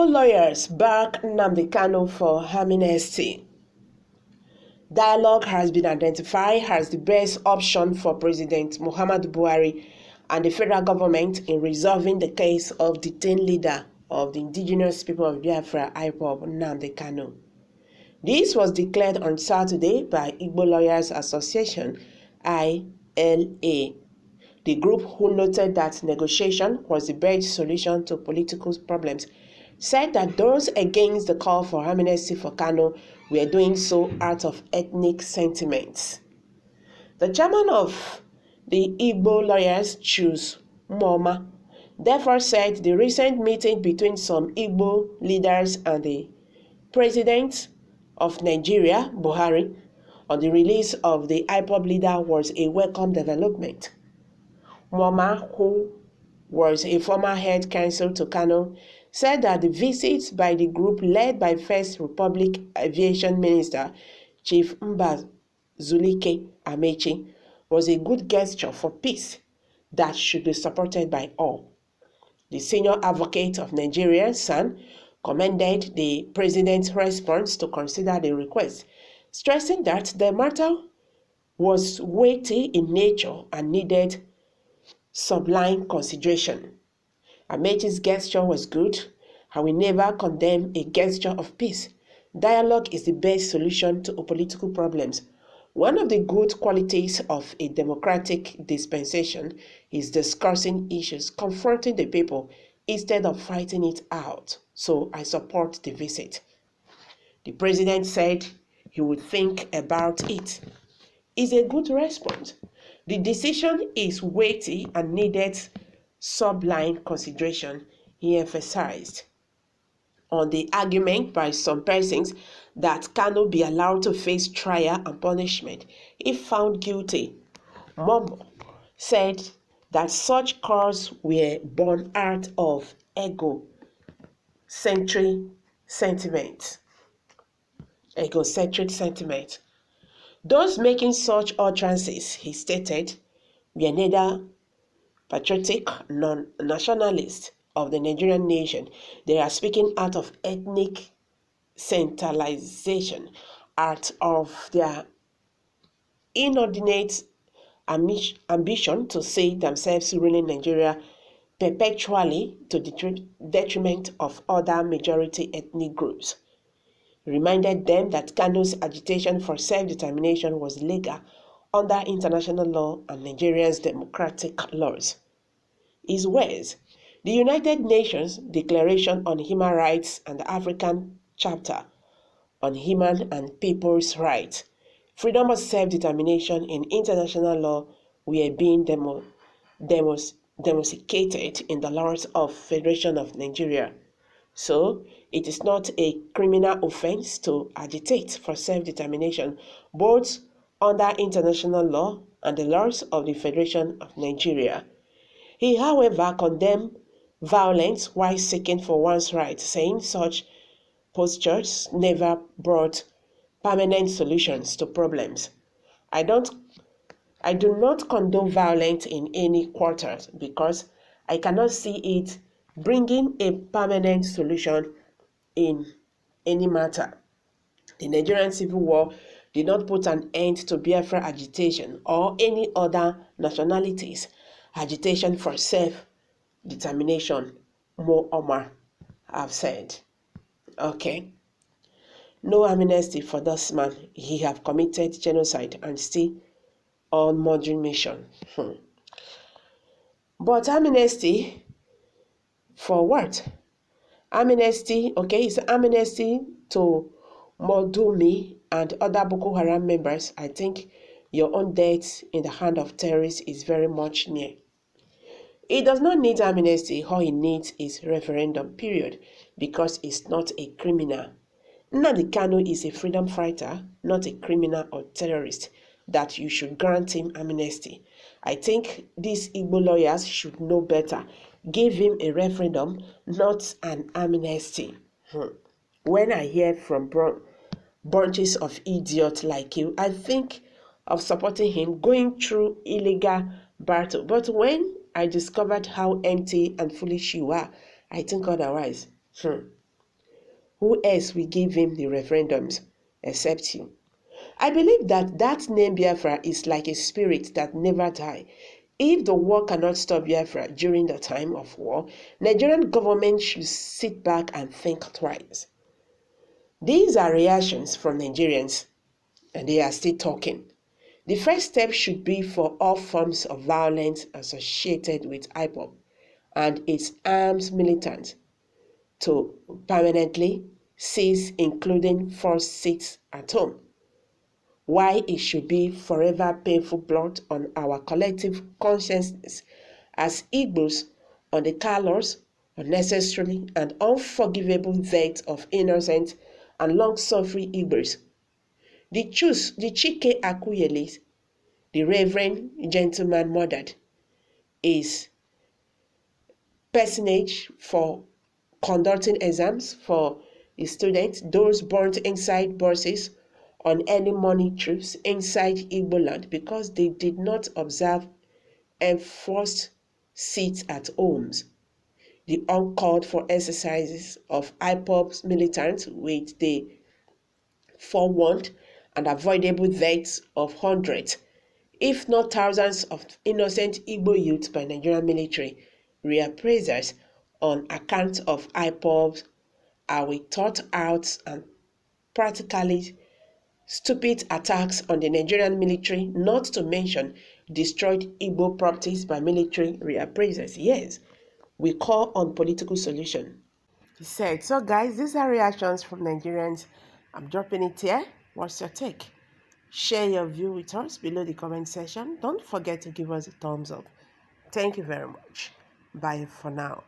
Igbo lawyers back Nnamdi for amnesty. Dialogue has been identified as the best option for President Muhammadu Buhari and the federal government in resolving the case of detained leader of the indigenous people of Biafra, IPOB, Nnamdi. This was declared on Saturday by Igbo Lawyers Association, ILA. The group, who noted that negotiation was the best solution to political problems, said that those against the call for amnesty for Kanu were doing so out of ethnic sentiments. The chairman of the Igbo Lawyers, Choose Moma, therefore said the recent meeting between some Igbo leaders and the President of Nigeria, Buhari, on the release of the IPOB leader was a welcome development. Moma, who was a former head counsel to Kanu, said that the visit by the group led by First Republic Aviation Minister Chief Mbazulike Amechi was a good gesture for peace that should be supported by all. The senior advocate of Nigeria, SAN, commended the president's response to consider the request, stressing that the matter was weighty in nature and needed sublime consideration. Amechi's gesture was good. I will never condemn a gesture of peace. Dialogue is the best solution to political problems. One of the good qualities of a democratic dispensation is discussing issues, confronting the people instead of fighting it out. So I support the visit. The president said he would think about it. It's a good response. The decision is weighty and needed sublime consideration, he emphasized. On the argument by some persons that cannot be allowed to face trial and punishment if found guilty, Momo said that such calls were born out of egocentric sentiment. Those making such utterances, he stated, were neither patriotic nor nationalists of the Nigerian nation. They are speaking out of ethnic centralization, out of their inordinate ambition to see themselves ruling Nigeria perpetually to the detriment of other majority ethnic groups. He reminded them that Kanu's agitation for self-determination was legal under international law and Nigeria's democratic laws. His words, the United Nations Declaration on Human Rights and the African Chapter on Human and People's Rights, freedom of self-determination in international law were being demonstrated in the laws of Federation of Nigeria. So, it is not a criminal offense to agitate for self-determination, both under international law and the laws of the Federation of Nigeria. He, however, condemned violence while seeking for one's rights, saying such postures never brought permanent solutions to problems. I do not condone violence in any quarter because I cannot see it bringing a permanent solution in any matter. The Nigerian Civil War did not put an end to Biafra agitation or any other nationalities' agitation for self-determination, Mo Omar have said. Okay. No amnesty for this man. He have committed genocide and still on modern mission. But amnesty for what? Amnesty, okay, it's amnesty to Modumi and other Boko Haram members. I think your own death in the hand of terrorists is very much near. He does not need amnesty. All he needs is referendum, period, because he's not a criminal. Nnamdi is a freedom fighter, not a criminal or terrorist, that you should grant him amnesty. I think these Igbo lawyers should know better. Give him a referendum, not an amnesty. When I hear from bunches of idiots like you, I think of supporting him going through illegal battle. But when I discovered how empty and foolish you are, I think otherwise. Who else will give him the referendums except you? I believe that name Biafra is like a spirit that never dies. If the war cannot stop Biafra during the time of war, Nigerian government should sit back and think twice. These are reactions from Nigerians, and they are still talking. The first step should be for all forms of violence associated with IPOB and its armed militants to permanently cease, including forced seats at home. Why it should be forever painful blot on our collective consciousness as Igbos on the callous, unnecessary, and unforgivable death of innocent and long-suffering Igbos. The Chike Akuyelis, the Reverend gentleman murdered, is personage for conducting exams for the students, those burnt inside buses on early morning trips inside Igbo land because they did not observe enforced seats at homes. The uncalled for exercises of IPOB's militants with the forewarned and avoidable deaths of hundreds, if not thousands of innocent Igbo youth by Nigerian military reappraisers on account of IPOBs are we thought out and practically stupid attacks on the Nigerian military, not to mention destroyed Igbo properties by military reappraisers. Yes, we call on political solution. He said, so guys, these are reactions from Nigerians. I'm dropping it here. What's your take? Share your view with us below the comment section. Don't forget to give us a thumbs up. Thank you very much. Bye for now.